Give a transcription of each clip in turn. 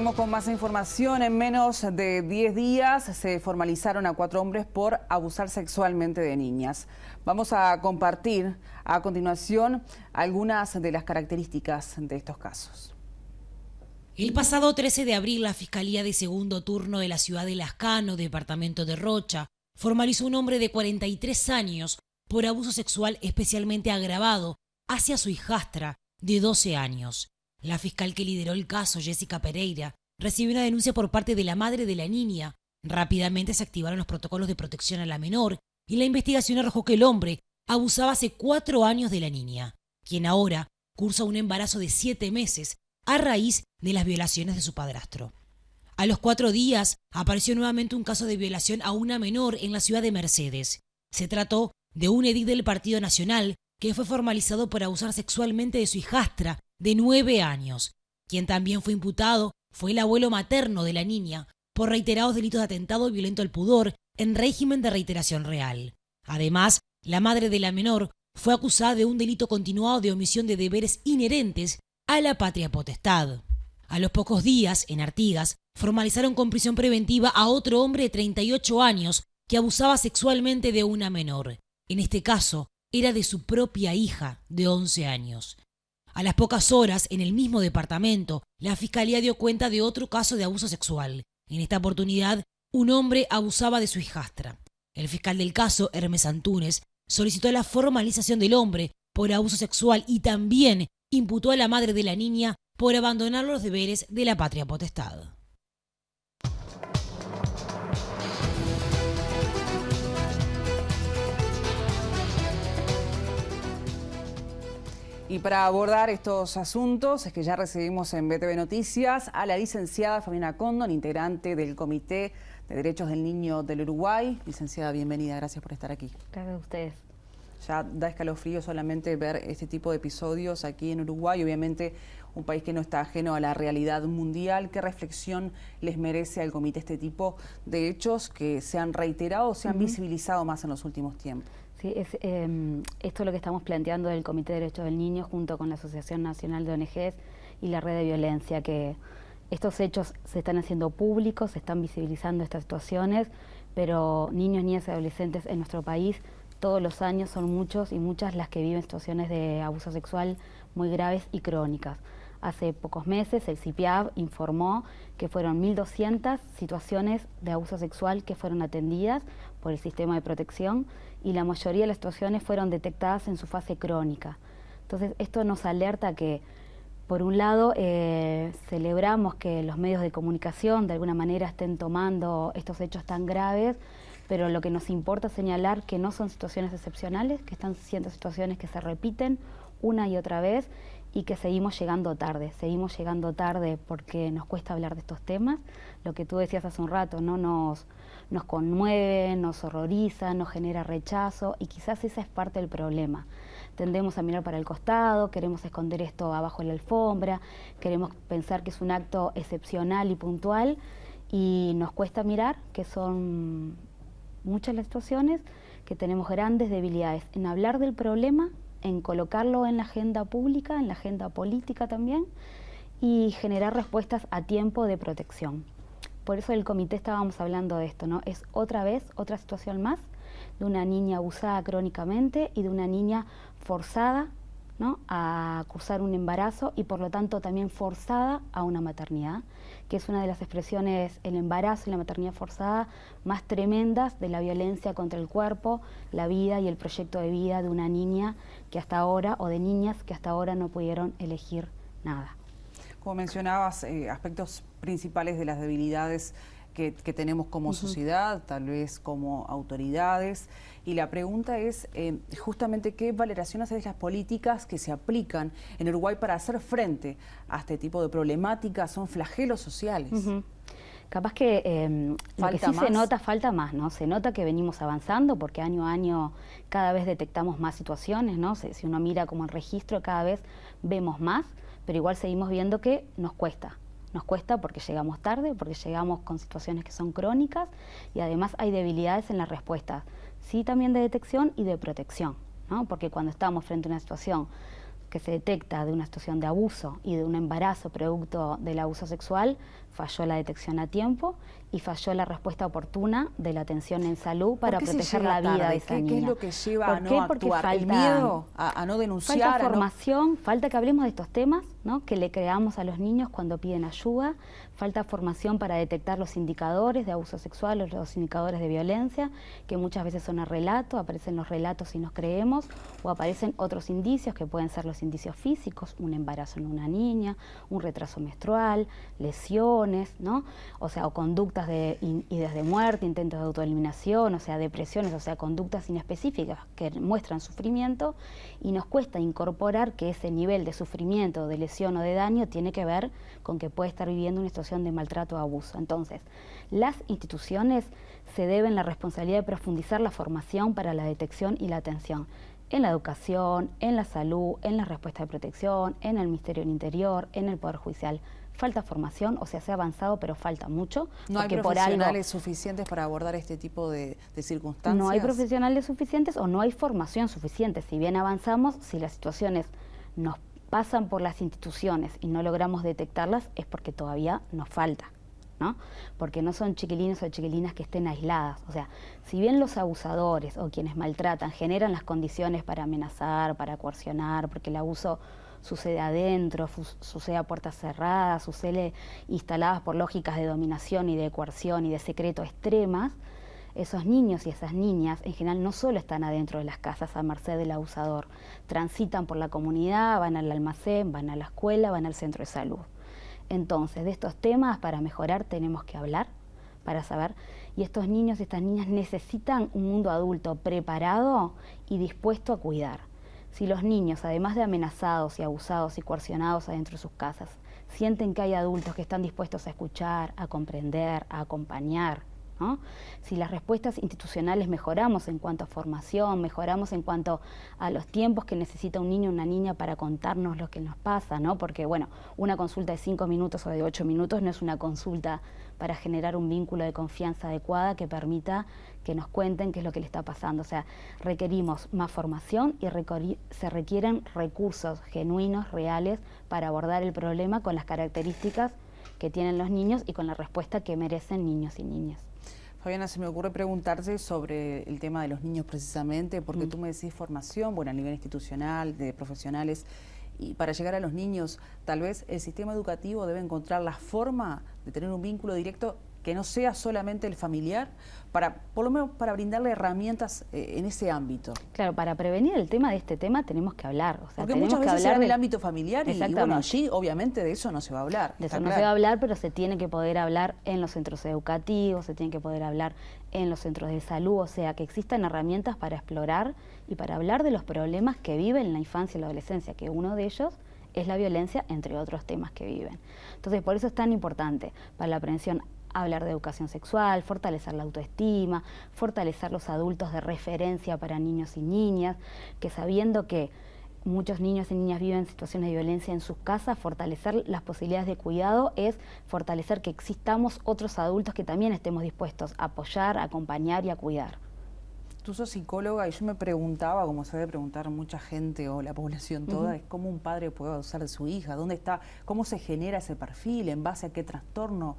Vamos con más información. En menos de 10 días se formalizaron a 4 hombres por abusar sexualmente de niñas. Vamos a compartir a continuación algunas de las características de estos casos. El pasado 13 de abril, la Fiscalía de Segundo Turno de la ciudad de Lascano, departamento de Rocha, formalizó un hombre de 43 años por abuso sexual especialmente agravado hacia su hijastra de 12 años. La fiscal que lideró el caso, Jessica Pereira, recibió una denuncia por parte de la madre de la niña. Rápidamente se activaron los protocolos de protección a la menor y la investigación arrojó que el hombre abusaba hace 4 años de la niña, quien ahora cursa un embarazo de 7 meses a raíz de las violaciones de su padrastro. A los 4 días apareció nuevamente un caso de violación a una menor en la ciudad de Mercedes. Se trató de un edil del Partido Nacional que fue formalizado por abusar sexualmente de su hijastra de 9 años. Quien también fue imputado fue el abuelo materno de la niña por reiterados delitos de atentado violento al pudor en régimen de reiteración real. Además, la madre de la menor fue acusada de un delito continuado de omisión de deberes inherentes a la patria potestad. A los pocos días, en Artigas, formalizaron con prisión preventiva a otro hombre de 38 años que abusaba sexualmente de una menor. En este caso, era de su propia hija de 11 años. A las pocas horas, en el mismo departamento, la Fiscalía dio cuenta de otro caso de abuso sexual. En esta oportunidad, un hombre abusaba de su hijastra. El fiscal del caso, Hermes Antúnez, solicitó la formalización del hombre por abuso sexual y también imputó a la madre de la niña por abandonar los deberes de la patria potestad. Y para abordar estos asuntos es que ya recibimos en BTV Noticias a la licenciada Fabiana Condon, integrante del Comité de Derechos del Niño del Uruguay. Licenciada, bienvenida, gracias por estar aquí. Gracias a ustedes. Ya da escalofrío solamente ver este tipo de episodios aquí en Uruguay, obviamente un país que no está ajeno a la realidad mundial. ¿Qué reflexión les merece al comité este tipo de hechos que se han reiterado o se han visibilizado más en los últimos tiempos? Sí, esto es lo que estamos planteando del Comité de Derechos del Niño junto con la Asociación Nacional de ONGs y la Red de Violencia, que estos hechos se están haciendo públicos, se están visibilizando estas situaciones, pero niños, niñas y adolescentes en nuestro país todos los años son muchos y muchas las que viven situaciones de abuso sexual muy graves y crónicas. Hace pocos meses el CIPIAB informó que fueron 1.200 situaciones de abuso sexual que fueron atendidas por el sistema de protección y la mayoría de las situaciones fueron detectadas en su fase crónica. Entonces esto nos alerta que, por un lado, celebramos que los medios de comunicación de alguna manera estén tomando estos hechos tan graves, pero lo que nos importa es señalar que no son situaciones excepcionales, que están siendo situaciones que se repiten una y otra vez y que seguimos llegando tarde porque nos cuesta hablar de estos temas. Lo que tú decías hace un rato, ¿no? Nos conmueve, nos horroriza, nos genera rechazo y quizás esa es parte del problema. Tendemos a mirar para el costado, queremos esconder esto abajo de la alfombra, queremos pensar que es un acto excepcional y puntual y nos cuesta mirar que son muchas las situaciones, que tenemos grandes debilidades en hablar del problema, en colocarlo en la agenda pública, en la agenda política también, y generar respuestas a tiempo de protección. Por eso el comité estábamos hablando de esto, ¿no? Es otra vez, otra situación más, de una niña abusada crónicamente y de una niña forzada, ¿no?, a cursar un embarazo y por lo tanto también forzada a una maternidad, que es una de las expresiones, el embarazo y la maternidad forzada, más tremendas de la violencia contra el cuerpo, la vida y el proyecto de vida de una niña que hasta ahora, o de niñas que hasta ahora no pudieron elegir nada. Como mencionabas, aspectos principales de las debilidades que tenemos como sociedad, tal vez como autoridades. Y la pregunta es justamente qué valoración hace de las políticas que se aplican en Uruguay para hacer frente a este tipo de problemáticas. Son flagelos sociales. Capaz que lo que sí se nota, falta más, ¿no? Se nota que venimos avanzando porque año a año cada vez detectamos más situaciones, ¿no? Si uno mira como el registro, cada vez vemos más, pero igual seguimos viendo que nos cuesta. Nos cuesta porque llegamos tarde, porque llegamos con situaciones que son crónicas y además hay debilidades en las respuestas, sí también de detección y de protección, ¿no? Porque cuando estamos frente a una situación que se detecta de una situación de abuso y de un embarazo producto del abuso sexual, falló la detección a tiempo y falló la respuesta oportuna de la atención en salud para proteger la vida de esa niña. ¿Qué es lo que lleva a no Porque actuar? falta, ¿El miedo a no denunciar? Falta formación, falta que hablemos de estos temas, ¿no? Que le creamos a los niños cuando piden ayuda, falta formación para detectar los indicadores de abuso sexual o los indicadores de violencia, que muchas veces son a relato, aparecen los relatos y nos creemos, o aparecen otros indicios que pueden ser los indicios físicos, un embarazo en una niña, un retraso menstrual, lesiones, ¿no? O sea, o conductas de ideas de muerte, intentos de autoeliminación, o sea, depresiones, o sea, conductas inespecíficas que muestran sufrimiento, y nos cuesta incorporar que ese nivel de sufrimiento, de lesión o de daño tiene que ver con que puede estar viviendo una situación de maltrato o abuso. Entonces, las instituciones se deben la responsabilidad de profundizar la formación para la detección y la atención en la educación, en la salud, en la respuesta de protección, en el Ministerio del Interior, en el Poder Judicial. Falta formación, o sea, se ha avanzado, pero falta mucho. ¿No hay profesionales suficientes para abordar este tipo de circunstancias? No hay profesionales suficientes o no hay formación suficiente. Si bien avanzamos, si las situaciones nos pasan por las instituciones y no logramos detectarlas, es porque todavía nos falta, ¿no? Porque no son chiquilines o chiquilinas que estén aisladas. O sea, si bien los abusadores o quienes maltratan generan las condiciones para amenazar, para coercionar, porque el abuso sucede adentro, sucede a puertas cerradas, sucede instaladas por lógicas de dominación y de coerción y de secreto extremas, esos niños y esas niñas en general no solo están adentro de las casas a merced del abusador, transitan por la comunidad, van al almacén, van a la escuela, van al centro de salud. Entonces, de estos temas para mejorar tenemos que hablar, para saber, y estos niños y estas niñas necesitan un mundo adulto preparado y dispuesto a cuidar. Si los niños, además de amenazados y abusados y coercionados adentro de sus casas, sienten que hay adultos que están dispuestos a escuchar, a comprender, a acompañar, ¿no? Si las respuestas institucionales mejoramos en cuanto a formación, mejoramos en cuanto a los tiempos que necesita un niño o una niña para contarnos lo que nos pasa, ¿no? Porque, bueno, una consulta de 5 minutos o de 8 minutos no es una consulta para generar un vínculo de confianza adecuada que permita que nos cuenten qué es lo que le está pasando. O sea, requerimos más formación y se requieren recursos genuinos, reales, para abordar el problema con las características que tienen los niños y con la respuesta que merecen niños y niñas. Fabiana, se me ocurre preguntarte sobre el tema de los niños precisamente, porque tú me decís formación, bueno, a nivel institucional, de profesionales, y para llegar a los niños, tal vez el sistema educativo debe encontrar la forma de tener un vínculo directo que no sea solamente el familiar, por lo menos para brindarle herramientas en ese ámbito. Claro, para prevenir el tema de este tema tenemos que hablar. O sea, porque tenemos muchas veces que se hablar da en el ámbito familiar y bueno, allí obviamente de eso no se va a hablar. De eso no se va a hablar, pero se tiene que poder hablar en los centros educativos, se tiene que poder hablar en los centros de salud, o sea, que existan herramientas para explorar y para hablar de los problemas que viven la infancia y la adolescencia, que uno de ellos es la violencia, entre otros temas que viven. Entonces, por eso es tan importante para la prevención hablar de educación sexual, fortalecer la autoestima, fortalecer los adultos de referencia para niños y niñas, que sabiendo que muchos niños y niñas viven situaciones de violencia en sus casas, fortalecer las posibilidades de cuidado es fortalecer que existamos otros adultos que también estemos dispuestos a apoyar, a acompañar y a cuidar. Tú sos psicóloga y yo me preguntaba, como se debe preguntar mucha gente o la población toda, es cómo un padre puede abusar de su hija, dónde está, cómo se genera ese perfil, en base a qué trastorno,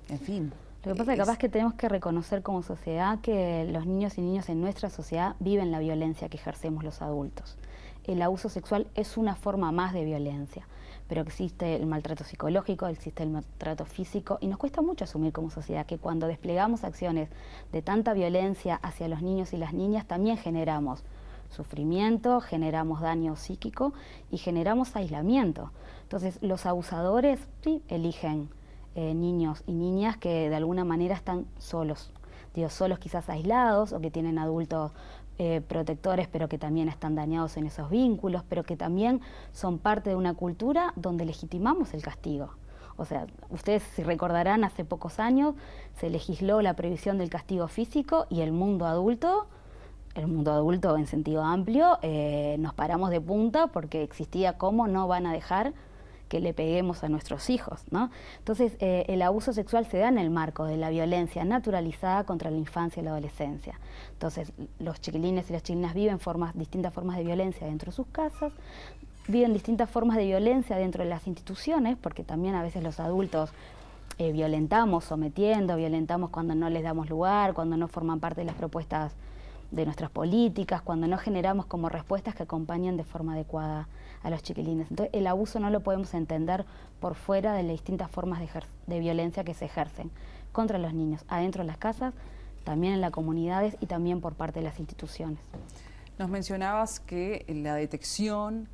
en fin. Lo que pasa es que capaz que tenemos que reconocer como sociedad que los niños y niñas en nuestra sociedad viven la violencia que ejercemos los adultos. El abuso sexual es una forma más de violencia, pero existe el maltrato psicológico, existe el maltrato físico, y nos cuesta mucho asumir como sociedad que cuando desplegamos acciones de tanta violencia hacia los niños y las niñas, también generamos sufrimiento, generamos daño psíquico y generamos aislamiento. Entonces, los abusadores sí eligen niños y niñas que de alguna manera están solos, digo, solos quizás aislados, o que tienen adultos protectores, pero que también están dañados en esos vínculos, pero que también son parte de una cultura donde legitimamos el castigo. O sea, ustedes si recordarán, hace pocos años se legisló la prohibición del castigo físico y el mundo adulto en sentido amplio, nos paramos de punta porque existía cómo no van a dejar que le peguemos a nuestros hijos, ¿no? Entonces, el abuso sexual se da en el marco de la violencia naturalizada contra la infancia y la adolescencia. Entonces, los chiquilines y las chiquilinas viven distintas formas de violencia dentro de sus casas, viven distintas formas de violencia dentro de las instituciones, porque también a veces los adultos violentamos sometiendo, violentamos cuando no les damos lugar, cuando no forman parte de las propuestas de nuestras políticas, cuando no generamos como respuestas que acompañen de forma adecuada a los chiquilines. Entonces el abuso no lo podemos entender por fuera de las distintas formas de violencia que se ejercen contra los niños, adentro de las casas, también en las comunidades y también por parte de las instituciones. Nos mencionabas que la detección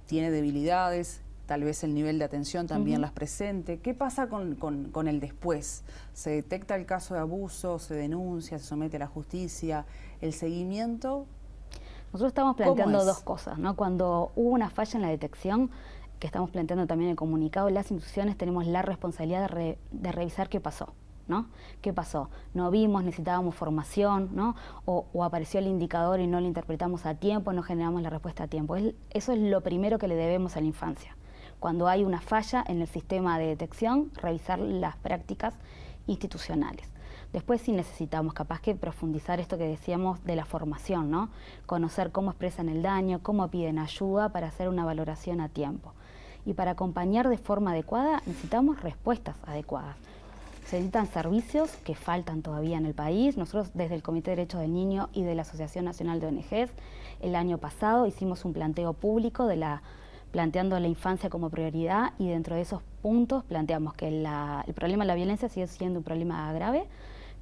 tiene debilidades, tal vez el nivel de atención también las presente. ¿Qué pasa con el después? ¿Se detecta el caso de abuso, se denuncia, se somete a la justicia? ¿El seguimiento? Nosotros estamos planteando dos cosas, ¿no? Cuando hubo una falla en la detección, que estamos planteando también en el comunicado, las instituciones tenemos la responsabilidad de revisar qué pasó, ¿no? ¿Qué pasó? No vimos, necesitábamos formación, ¿no? O apareció el indicador y no lo interpretamos a tiempo, no generamos la respuesta a tiempo. Eso es lo primero que le debemos a la infancia. Cuando hay una falla en el sistema de detección, revisar las prácticas institucionales. Después sí necesitamos capaz que profundizar esto que decíamos de la formación, ¿no? Conocer cómo expresan el daño, cómo piden ayuda para hacer una valoración a tiempo. Y para acompañar de forma adecuada necesitamos respuestas adecuadas. Se necesitan servicios que faltan todavía en el país. Nosotros desde el Comité de Derechos del Niño y de la Asociación Nacional de ONGs, el año pasado hicimos un planteo público planteando la infancia como prioridad, y dentro de esos puntos planteamos que el problema de la violencia sigue siendo un problema grave,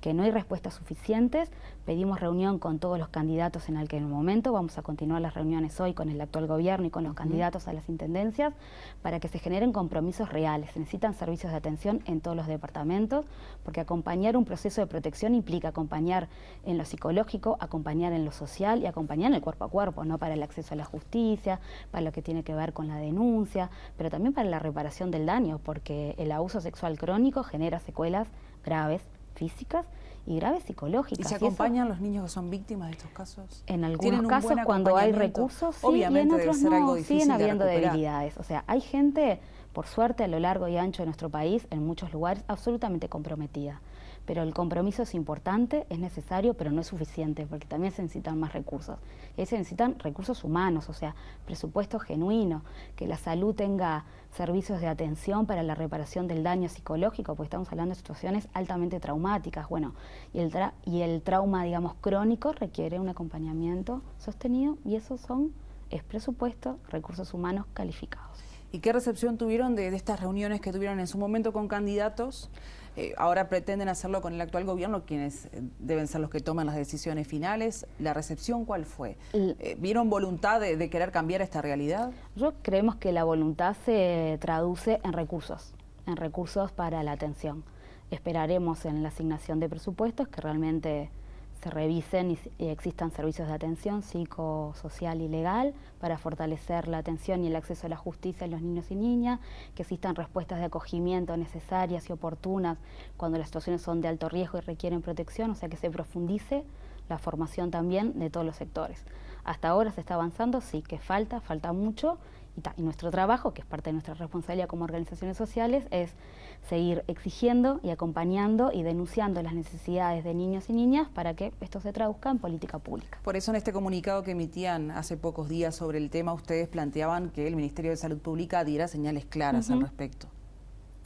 que no hay respuestas suficientes. Pedimos reunión con todos los candidatos en aquel momento, vamos a continuar las reuniones hoy con el actual gobierno y con los candidatos a las intendencias para que se generen compromisos reales. Se necesitan servicios de atención en todos los departamentos, porque acompañar un proceso de protección implica acompañar en lo psicológico, acompañar en lo social y acompañar en el cuerpo a cuerpo, ¿no? Para el acceso a la justicia, para lo que tiene que ver con la denuncia, pero también para la reparación del daño, porque el abuso sexual crónico genera secuelas graves físicas y graves psicológicas. ¿Y se acompañan los niños que son víctimas de estos casos? En algunos casos, cuando hay recursos, sí, obviamente, y en otros debe ser algo no, difícil siguen habiendo de recuperar. debilidades. O sea, hay gente, por suerte, a lo largo y ancho de nuestro país, en muchos lugares, absolutamente comprometida. Pero el compromiso es importante, es necesario, pero no es suficiente, porque también se necesitan más recursos. Y se necesitan recursos humanos, o sea, presupuesto genuino, que la salud tenga servicios de atención para la reparación del daño psicológico, porque estamos hablando de situaciones altamente traumáticas. Bueno, y el trauma, digamos, crónico requiere un acompañamiento sostenido, y eso es presupuesto, recursos humanos calificados. ¿Y qué recepción tuvieron de estas reuniones que tuvieron en su momento con candidatos? Ahora pretenden hacerlo con el actual gobierno, quienes deben ser los que toman las decisiones finales. ¿La recepción cuál fue? ¿Vieron voluntad de querer cambiar esta realidad? Nosotros creemos que la voluntad se traduce en recursos para la atención. Esperaremos en la asignación de presupuestos que realmente se revisen y existan servicios de atención psicosocial y legal para fortalecer la atención y el acceso a la justicia de los niños y niñas, que existan respuestas de acogimiento necesarias y oportunas cuando las situaciones son de alto riesgo y requieren protección, o sea, que se profundice la formación también de todos los sectores. Hasta ahora se está avanzando, sí, que falta mucho, y nuestro trabajo, que es parte de nuestra responsabilidad como organizaciones sociales, es seguir exigiendo y acompañando y denunciando las necesidades de niños y niñas para que esto se traduzca en política pública. Por eso en este comunicado que emitían hace pocos días sobre el tema, ustedes planteaban que el Ministerio de Salud Pública diera señales claras al respecto.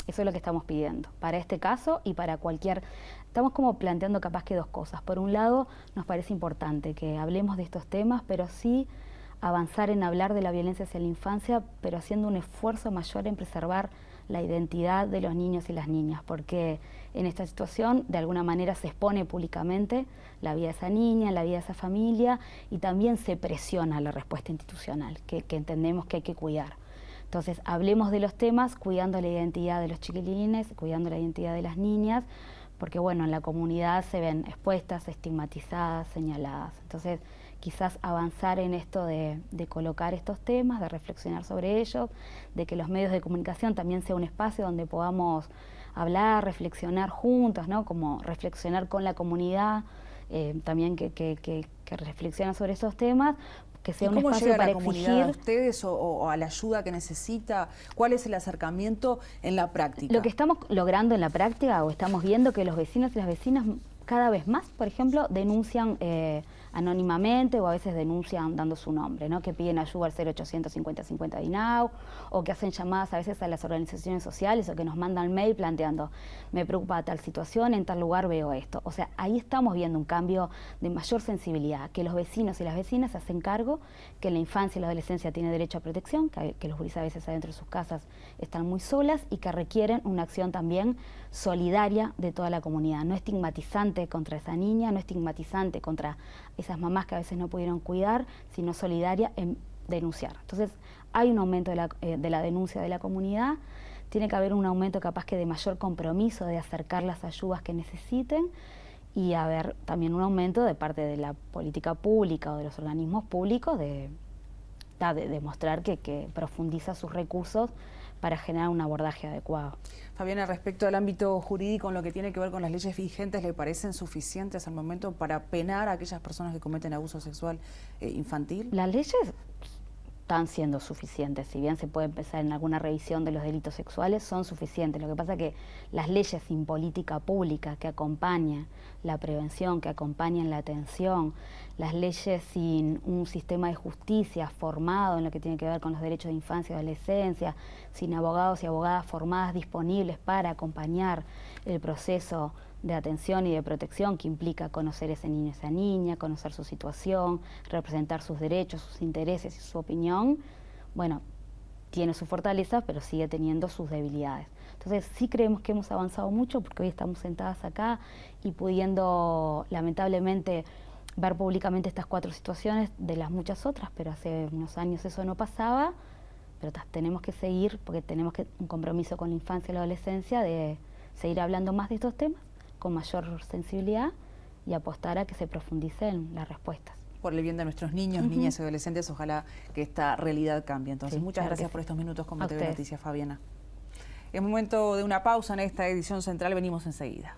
Eso es lo que estamos pidiendo, para este caso y para cualquier... Estamos como planteando capaz que dos cosas. Por un lado, nos parece importante que hablemos de estos temas, pero sí avanzar en hablar de la violencia hacia la infancia, pero haciendo un esfuerzo mayor en preservar la identidad de los niños y las niñas, porque en esta situación de alguna manera se expone públicamente la vida de esa niña, la vida de esa familia, y también se presiona la respuesta institucional, que entendemos que hay que cuidar. Entonces, hablemos de los temas cuidando la identidad de los chiquilines, cuidando la identidad de las niñas, porque bueno, en la comunidad se ven expuestas, estigmatizadas, señaladas. Entonces, quizás avanzar en esto de colocar estos temas, de reflexionar sobre ellos, de que los medios de comunicación también sea un espacio donde podamos hablar, reflexionar juntos, ¿no? Como reflexionar con la comunidad, también que reflexiona sobre esos temas, que sea un espacio para exigir. ¿Cómo llega la comunidad a ustedes o a la ayuda que necesita? ¿Cuál es el acercamiento en la práctica? Lo que estamos logrando en la práctica, o estamos viendo que los vecinos y las vecinas cada vez más, por ejemplo, denuncian anónimamente o a veces denuncian dando su nombre, ¿no? Que piden ayuda al 0800 50 50 DINAU, o que hacen llamadas a veces a las organizaciones sociales o que nos mandan mail planteando, me preocupa tal situación, en tal lugar veo esto. O sea, ahí estamos viendo un cambio de mayor sensibilidad, que los vecinos y las vecinas se hacen cargo, que la infancia y la adolescencia tiene derecho a protección, que los gurises a veces adentro de sus casas están muy solas y que requieren una acción también solidaria de toda la comunidad, no estigmatizante contra esa niña, no estigmatizante contra esas mamás que a veces no pudieron cuidar, sino solidaria en denunciar. Entonces, hay un aumento de la denuncia de la comunidad, tiene que haber un aumento capaz que de mayor compromiso de acercar las ayudas que necesiten y haber también un aumento de parte de la política pública o de los organismos públicos de demostrar que profundiza sus recursos para generar un abordaje adecuado. Fabiana, respecto al ámbito jurídico, en lo que tiene que ver con las leyes vigentes, ¿le parecen suficientes al momento para penar a aquellas personas que cometen abuso sexual infantil? Las leyes están siendo suficientes, si bien se puede empezar en alguna revisión de los delitos sexuales, son suficientes. Lo que pasa es que las leyes sin política pública que acompañan la prevención, que acompañan la atención, las leyes sin un sistema de justicia formado en lo que tiene que ver con los derechos de infancia y adolescencia, sin abogados y abogadas formadas disponibles para acompañar el proceso de atención y de protección que implica conocer ese niño, esa niña, conocer su situación, representar sus derechos, sus intereses y su opinión, bueno, tiene sus fortalezas, pero sigue teniendo sus debilidades. Entonces sí creemos que hemos avanzado mucho porque hoy estamos sentadas acá y pudiendo, lamentablemente, ver públicamente estas 4 situaciones de las muchas otras, pero hace unos años eso no pasaba, pero tenemos que seguir porque tenemos un compromiso con la infancia y la adolescencia de seguir hablando más de estos temas con mayor sensibilidad y apostar a que se profundicen las respuestas. Por el bien de nuestros niños, niñas y adolescentes, ojalá que esta realidad cambie. Entonces, Sí, muchas claro gracias que por sí. estos minutos con A BTV ustedes. Noticias, Fabiana. Es momento de una pausa en esta edición central, venimos enseguida.